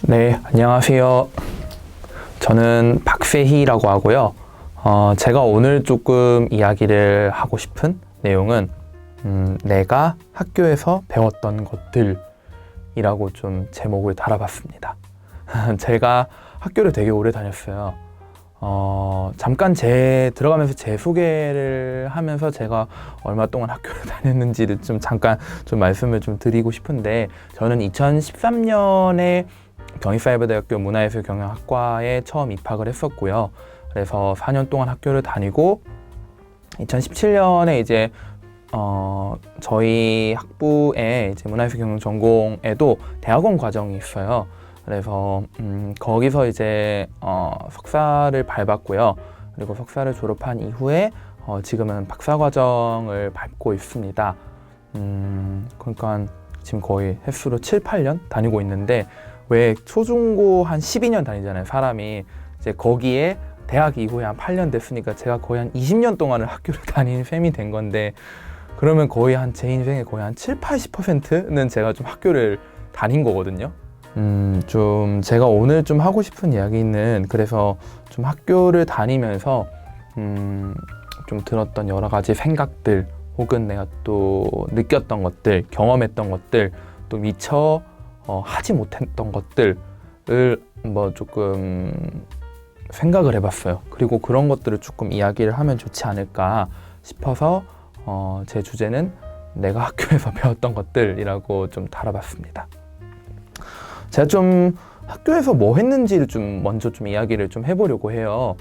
네, 안녕하세요. 저는 박세희라고 하고요. 제가 오늘 조금 이야기를 하고 싶은 내용은 내가 학교에서 배웠던 것들이라고 좀 제목을 달아봤습니다. 제가 학교를 되게 오래 다녔어요. 잠깐 들어가면서 제 소개를 하면서 제가 얼마 동안 학교를 다녔는지를 좀 잠깐 좀 말씀을 좀 드리고 싶은데, 저는 2013년에 경희사이버대학교 문화예술경영학과에 처음 입학을 했었고요. 그래서 4년 동안 학교를 다니고 2017년에 이제 저희 학부에 이제 문화예술경영 전공에도 대학원 과정이 있어요. 그래서 거기서 이제 석사를 밟았고요. 그리고 석사를 졸업한 이후에 지금은 박사 과정을 밟고 있습니다. 그러니까 지금 거의 횟수로 7, 8년 다니고 있는데, 왜 초중고 한 12년 다니잖아요, 사람이. 이제 거기에 대학 이후에 한 8년 됐으니까 제가 거의 한 20년 동안을 학교를 다니는 셈이 된 건데, 그러면 거의 제 인생의 거의 한 7, 80%는 제가 좀 학교를 다닌 거거든요. 좀 제가 오늘 좀 하고 싶은 이야기는, 그래서 좀 학교를 다니면서 좀 들었던 여러 가지 생각들, 혹은 내가 또 느꼈던 것들, 경험했던 것들, 또 미처 하지 못했던 것들을 뭐 조금 생각을 해봤어요. 그리고 그런 것들을 조금 이야기를 하면 좋지 않을까 싶어서 제 주제는 내가 학교에서 배웠던 것들이라고 좀 달아봤습니다. 제가 좀 학교에서 뭐 했는지를 좀 먼저 좀 이야기를 좀 해보려고 해요.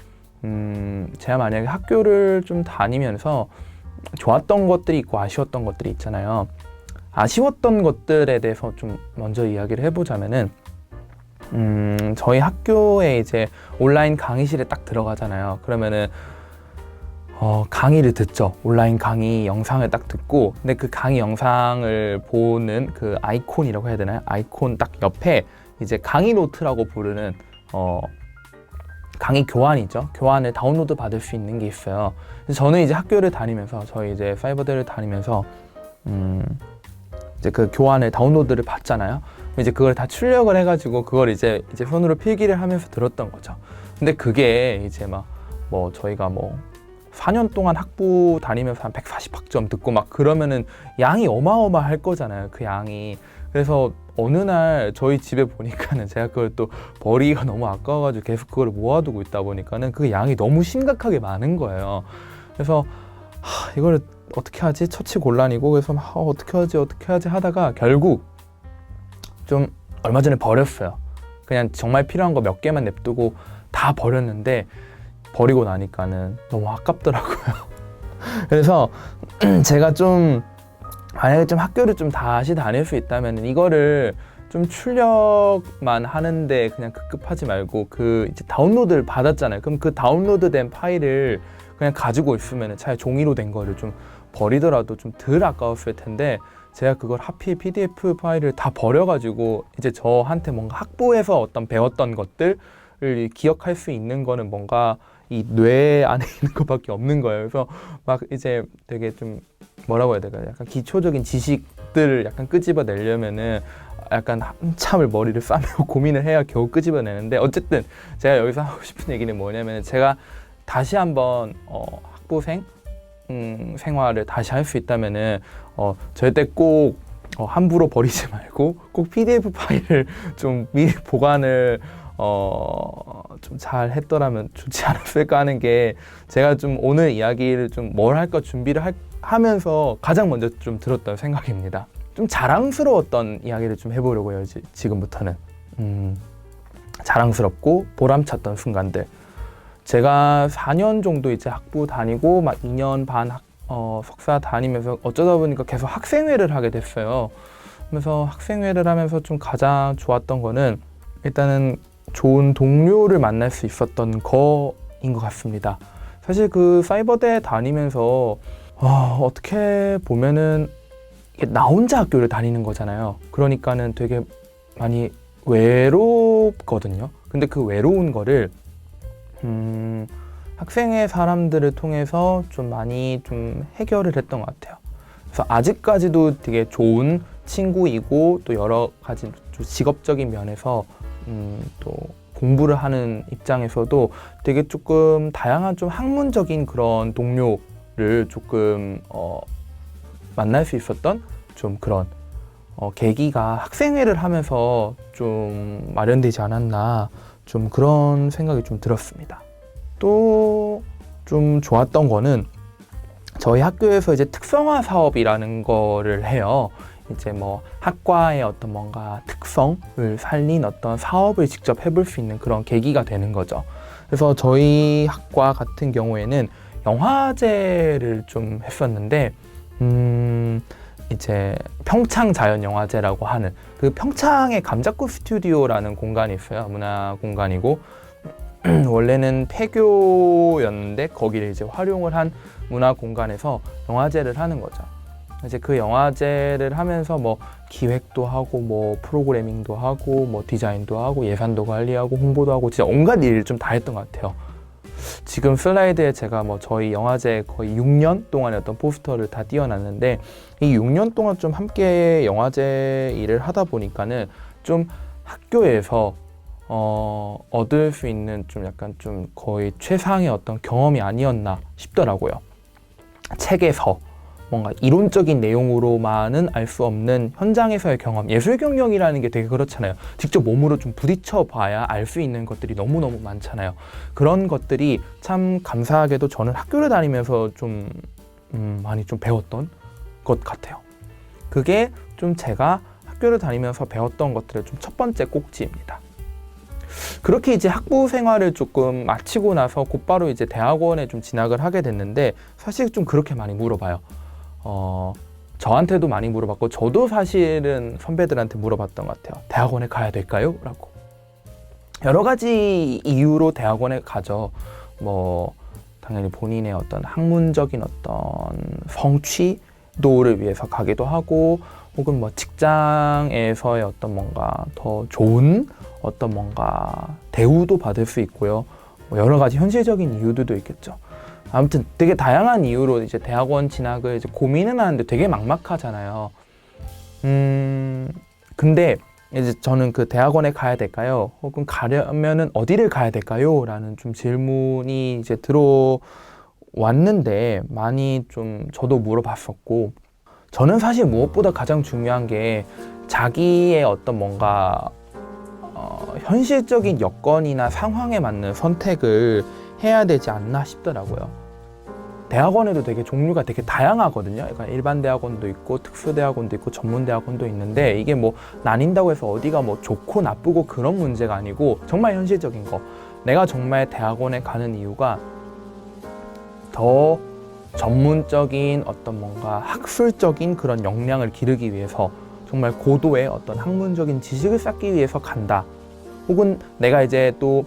제가 만약에 학교를 좀 다니면서 좋았던 것들이 있고 아쉬웠던 것들이 있잖아요. 아쉬웠던 것들에 대해서 좀 먼저 이야기를 해보자면은, 저희 학교에 이제 온라인 강의실에 딱 들어가잖아요. 그러면은 강의를 듣죠. 온라인 강의 영상을 딱 듣고, 근데 그 강의 영상을 보는 그 아이콘이라고 해야 되나요? 아이콘 딱 옆에 이제 강의 노트라고 부르는 강의 교환이죠. 교환을 다운로드 받을 수 있는 게 있어요. 저는 이제 학교를 다니면서, 저희 이제 사이버대를 다니면서 이제 그 교환을 다운로드를 받잖아요. 이제 그걸 다 출력을 해가지고 그걸 이제 손으로 필기를 하면서 들었던 거죠. 근데 그게 이제 뭐 저희가 뭐 4년 동안 학부 다니면서 한 140학점 듣고 막 그러면은 양이 어마어마할 거잖아요, 그 양이. 그래서 어느 날 저희 집에 보니까는 제가 그걸 또 버리기가 너무 아까워가지고 계속 그걸 모아두고 있다 보니까는 그 양이 너무 심각하게 많은 거예요. 그래서 이걸 어떻게 하지? 처치곤란이고, 그래서 어떻게 하지 하다가 결국 좀 얼마 전에 버렸어요. 그냥 정말 필요한 거 몇 개만 냅두고 다 버렸는데, 버리고 나니까는 너무 아깝더라고요. 그래서 제가 좀 만약에 좀 학교를 좀 다시 다닐 수 있다면 이거를 좀 출력만 하는데 그냥 급급하지 말고, 그 이제 다운로드를 받았잖아요. 그럼 그 다운로드된 파일을 그냥 가지고 있으면 차라리 종이로 된 거를 좀 버리더라도 좀 덜 아까웠을 텐데, 제가 그걸 하필 PDF 파일을 다 버려가지고 이제 저한테 뭔가 학부에서 어떤 배웠던 것들을 기억할 수 있는 거는 뭔가 이 뇌 안에 있는 것밖에 없는 거예요. 그래서 막 이제 되게 좀 뭐라고 해야 될까요? 약간 기초적인 지식들을 약간 끄집어내려면은 약간 한참을 머리를 싸매고 고민을 해야 겨우 끄집어내는데, 어쨌든 제가 여기서 하고 싶은 얘기는 뭐냐면, 제가 다시 한번 학부생 생활을 다시 할 수 있다면은 절대 꼭 함부로 버리지 말고 꼭 PDF 파일을 좀 미리 보관을 좀 잘 했더라면 좋지 않았을까 하는 게, 제가 좀 오늘 이야기를 좀 뭘 할까 준비를 하면서 가장 먼저 좀 들었던 생각입니다. 좀 자랑스러웠던 이야기를 좀 해보려고 해요, 지금부터는. 자랑스럽고 보람찼던 순간들. 제가 4년 정도 이제 학부 다니고 막 2년 반 석사 다니면서 어쩌다 보니까 계속 학생회를 하게 됐어요. 그래서 학생회를 하면서 좀 가장 좋았던 거는, 일단은 좋은 동료를 만날 수 있었던 거인 것 같습니다. 사실 그 사이버대 다니면서 어떻게 보면은 나 혼자 학교를 다니는 거잖아요. 그러니까는 되게 많이 외롭거든요. 근데 그 외로운 거를 학생회 사람들을 통해서 좀 많이 좀 해결을 했던 것 같아요. 그래서 아직까지도 되게 좋은 친구이고, 또 여러 가지 좀 직업적인 면에서 또 공부를 하는 입장에서도 되게 조금 다양한 좀 학문적인 그런 동료를 조금 만날 수 있었던 좀 그런 계기가 학생회를 하면서 좀 마련되지 않았나, 좀 그런 생각이 좀 들었습니다. 또 좀 좋았던 거는 저희 학교에서 이제 특성화 사업이라는 거를 해요. 이제 뭐 학과의 어떤 뭔가 특성을 살린 어떤 사업을 직접 해볼 수 있는 그런 계기가 되는 거죠. 그래서 저희 학과 같은 경우에는 영화제를 좀 했었는데, 이제 평창자연영화제라고 하는 그 평창의 감자꽃 스튜디오라는 공간이 있어요. 문화 공간이고 원래는 폐교였는데 거기를 이제 활용을 한 문화 공간에서 영화제를 하는 거죠. 이제 그 영화제를 하면서 뭐 기획도 하고 뭐 프로그래밍도 하고 뭐 디자인도 하고 예산도 관리하고 홍보도 하고 진짜 온갖 일을 좀 다 했던 것 같아요. 지금 슬라이드에 제가 뭐 저희 영화제 거의 6년 동안의 어떤 포스터를 다 띄워놨는데, 이 6년 동안 좀 함께 영화제 일을 하다 보니까는 좀 학교에서 얻을 수 있는 좀 약간 좀 거의 최상의 어떤 경험이 아니었나 싶더라고요. 책에서 뭔가 이론적인 내용으로만은 알 수 없는 현장에서의 경험, 예술 경영이라는 게 되게 그렇잖아요. 직접 몸으로 좀 부딪혀 봐야 알 수 있는 것들이 너무너무 많잖아요. 그런 것들이 참 감사하게도 저는 학교를 다니면서 좀 많이 좀 배웠던 것 같아요. 그게 좀 제가 학교를 다니면서 배웠던 것들의 좀 첫 번째 꼭지입니다. 그렇게 이제 학부 생활을 조금 마치고 나서 곧바로 이제 대학원에 좀 진학을 하게 됐는데, 사실 좀 그렇게 많이 물어봐요. 저한테도 많이 물어봤고, 저도 사실은 선배들한테 물어봤던 것 같아요. 대학원에 가야 될까요? 라고. 여러 가지 이유로 대학원에 가죠. 뭐 당연히 본인의 어떤 학문적인 어떤 성취도를 위해서 가기도 하고, 혹은 뭐 직장에서의 어떤 뭔가 더 좋은 어떤 뭔가 대우도 받을 수 있고요. 뭐 여러 가지 현실적인 이유들도 있겠죠. 아무튼 되게 다양한 이유로 이제 대학원 진학을 이제 고민은 하는데 되게 막막하잖아요. 근데 이제 저는 그 대학원에 가야 될까요? 혹은 가려면은 어디를 가야 될까요? 라는 좀 질문이 이제 들어왔는데, 많이 좀 저도 물어봤었고, 저는 사실 무엇보다 가장 중요한 게 자기의 어떤 뭔가 현실적인 여건이나 상황에 맞는 선택을 해야 되지 않나 싶더라고요. 대학원에도 되게 종류가 되게 다양하거든요. 그러니까 일반 대학원도 있고 특수대학원도 있고 전문대학원도 있는데, 이게 뭐 나뉜다고 해서 어디가 뭐 좋고 나쁘고 그런 문제가 아니고, 정말 현실적인 거, 내가 정말 대학원에 가는 이유가 더 전문적인 어떤 뭔가 학술적인 그런 역량을 기르기 위해서, 정말 고도의 어떤 학문적인 지식을 쌓기 위해서 간다. 혹은 내가 이제 또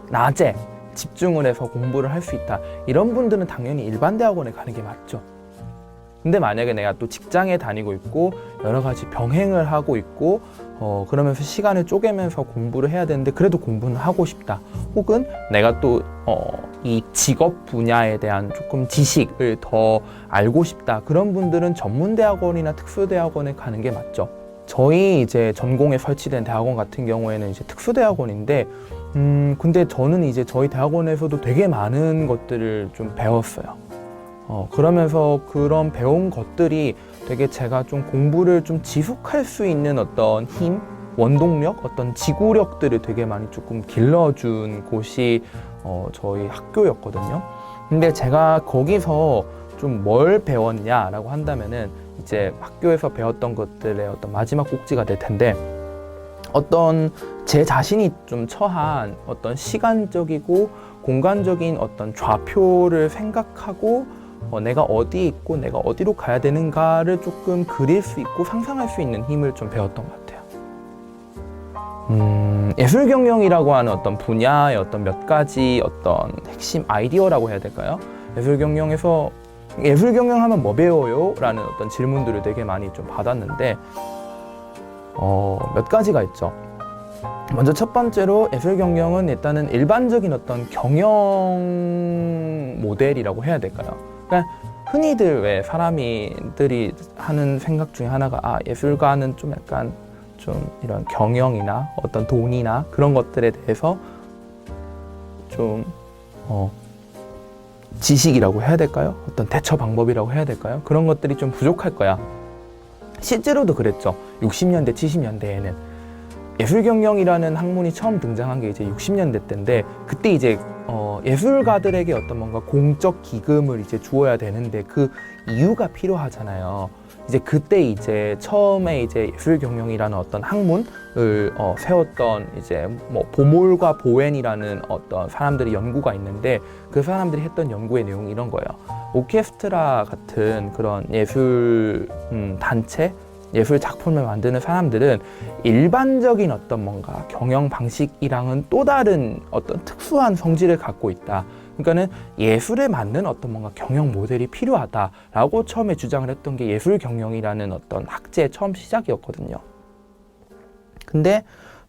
낮에 집중을 해서 공부를 할 수 있다. 이런 분들은 당연히 일반 대학원에 가는 게 맞죠. 근데 만약에 내가 또 직장에 다니고 있고 여러 가지 병행을 하고 있고 그러면서 시간을 쪼개면서 공부를 해야 되는데 그래도 공부는 하고 싶다. 혹은 내가 또 이 직업 분야에 대한 조금 지식을 더 알고 싶다. 그런 분들은 전문대학원이나 특수대학원에 가는 게 맞죠. 저희 이제 전공에 설치된 대학원 같은 경우에는 이제 특수대학원인데, 근데 저는 이제 저희 대학원에서도 되게 많은 것들을 좀 배웠어요. 그러면서 그런 배운 것들이 되게 제가 좀 공부를 좀 지속할 수 있는 어떤 힘, 원동력, 어떤 지구력들을 되게 많이 조금 길러준 곳이 저희 학교였거든요. 근데 제가 거기서 좀 뭘 배웠냐라고 한다면은, 이제 학교에서 배웠던 것들의 어떤 마지막 꼭지가 될 텐데, 어떤 제 자신이 좀 처한 어떤 시간적이고 공간적인 어떤 좌표를 생각하고 내가 어디에 있고 내가 어디로 가야 되는가를 조금 그릴 수 있고 상상할 수 있는 힘을 좀 배웠던 것 같아요. 예술 경영이라고 하는 어떤 분야의 어떤 몇 가지 어떤 핵심 아이디어라고 해야 될까요? 예술 경영에서 예술 경영하면 뭐 배워요? 라는 어떤 질문들을 되게 많이 좀 받았는데, 몇 가지가 있죠. 먼저 첫 번째로 예술 경영은 일단은 일반적인 어떤 경영 모델이라고 해야 될까요? 그러니까 흔히들 왜 사람들이 하는 생각 중에 하나가, 예술가는 좀 약간 좀 이런 경영이나 어떤 돈이나 그런 것들에 대해서 좀 지식이라고 해야 될까요? 어떤 대처 방법이라고 해야 될까요? 그런 것들이 좀 부족할 거야. 실제로도 그랬죠. 60년대, 70년대에는 예술경영이라는 학문이 처음 등장한 게 이제 60년대 때인데, 그때 이제 예술가들에게 어떤 뭔가 공적 기금을 이제 주어야 되는데 그 이유가 필요하잖아요. 이제 그때 이제 처음에 이제 예술경영이라는 어떤 학문을 세웠던 이제 뭐 보몰과 보웬이라는 어떤 사람들의 연구가 있는데, 그 사람들이 했던 연구의 내용이 이런 거예요. 오케스트라 같은 그런 예술 단체, 예술 작품을 만드는 사람들은 일반적인 어떤 뭔가 경영 방식이랑은 또 다른 어떤 특수한 성질을 갖고 있다. 그러니까는 예술에 맞는 어떤 뭔가 경영 모델이 필요하다라고 처음에 주장을 했던 게 예술 경영이라는 어떤 학제의 처음 시작이었거든요. 근데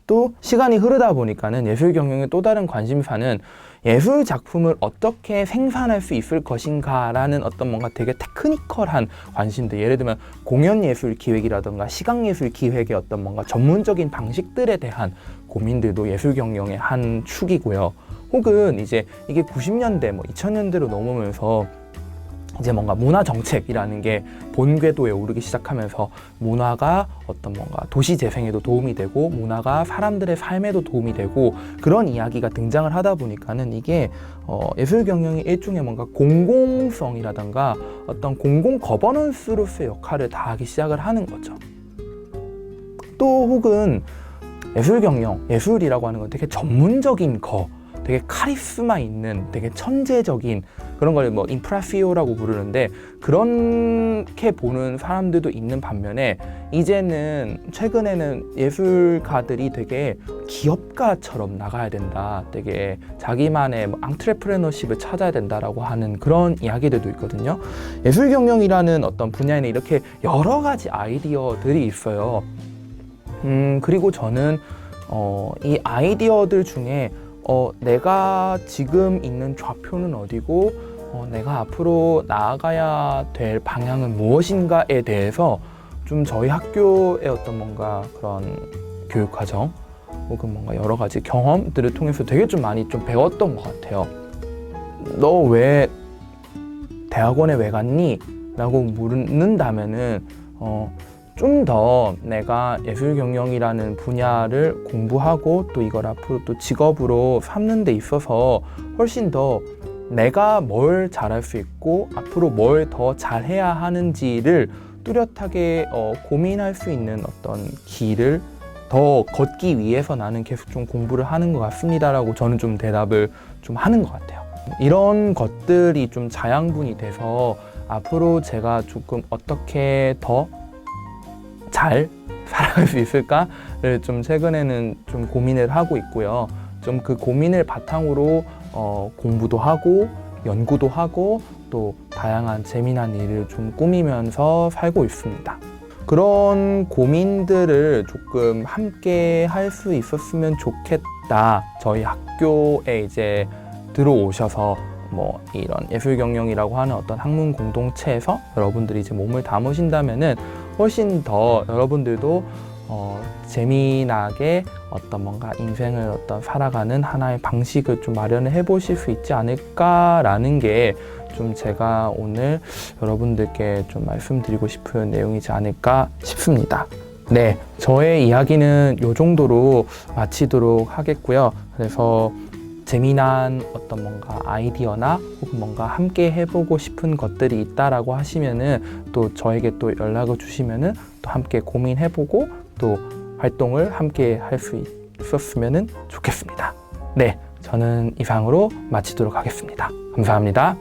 또 시간이 흐르다 보니까는 예술 경영의 또 다른 관심사는 예술 작품을 어떻게 생산할 수 있을 것인가라는 어떤 뭔가 되게 테크니컬한 관심들, 예를 들면 공연 예술 기획이라든가 시각 예술 기획의 어떤 뭔가 전문적인 방식들에 대한 고민들도 예술 경영의 한 축이고요. 혹은 이제 이게 90년대, 뭐 2000년대로 넘으면서 이제 뭔가 문화 정책이라는 게 본궤도에 오르기 시작하면서 문화가 어떤 뭔가 도시 재생에도 도움이 되고 문화가 사람들의 삶에도 도움이 되고 그런 이야기가 등장을 하다 보니까는 이게 예술 경영이 일종의 뭔가 공공성이라든가 어떤 공공 거버넌스로서의 역할을 다하기 시작을 하는 거죠. 또 혹은 예술 경영, 예술이라고 하는 건 되게 전문적인 거, 되게 카리스마 있는, 되게 천재적인 그런 걸 뭐 인프라피오라고 부르는데, 그렇게 보는 사람들도 있는 반면에 이제는 최근에는 예술가들이 되게 기업가처럼 나가야 된다, 되게 자기만의 뭐 앙트레프레너십을 찾아야 된다라고 하는 그런 이야기들도 있거든요. 예술 경영이라는 어떤 분야에는 이렇게 여러 가지 아이디어들이 있어요. 그리고 저는 이 아이디어들 중에 내가 지금 있는 좌표는 어디고 내가 앞으로 나아가야 될 방향은 무엇인가에 대해서 좀 저희 학교의 어떤 뭔가 그런 교육과정 혹은 뭔가 여러 가지 경험들을 통해서 되게 좀 많이 좀 배웠던 것 같아요. 너 왜 대학원에 왜 갔니? 라고 묻는다면은 좀 더 내가 예술 경영이라는 분야를 공부하고 또 이걸 앞으로 또 직업으로 삼는 데 있어서 훨씬 더 내가 뭘 잘할 수 있고 앞으로 뭘 더 잘해야 하는지를 뚜렷하게 고민할 수 있는 어떤 길을 더 걷기 위해서 나는 계속 좀 공부를 하는 것 같습니다라고 저는 좀 대답을 좀 하는 것 같아요. 이런 것들이 좀 자양분이 돼서 앞으로 제가 조금 어떻게 더 잘 살아갈 수 있을까를 좀 최근에는 좀 고민을 하고 있고요. 좀 그 고민을 바탕으로 공부도 하고 연구도 하고 또 다양한 재미난 일을 좀 꾸미면서 살고 있습니다. 그런 고민들을 조금 함께 할 수 있었으면 좋겠다. 저희 학교에 이제 들어오셔서 뭐 이런 예술 경영이라고 하는 어떤 학문 공동체에서 여러분들이 이제 몸을 담으신다면은 훨씬 더 여러분들도 재미나게 어떤 뭔가 인생을 어떤 살아가는 하나의 방식을 좀 마련을 해보실 수 있지 않을까라는 게 좀 제가 오늘 여러분들께 좀 말씀드리고 싶은 내용이지 않을까 싶습니다. 네, 저의 이야기는 이 정도로 마치도록 하겠고요. 그래서 재미난 어떤 뭔가 아이디어나 혹은 뭔가 함께 해보고 싶은 것들이 있다라고 하시면은 또 저에게 또 연락을 주시면은 또 함께 고민해보고 또 활동을 함께 할 수 있었으면 좋겠습니다. 네, 저는 이상으로 마치도록 하겠습니다. 감사합니다.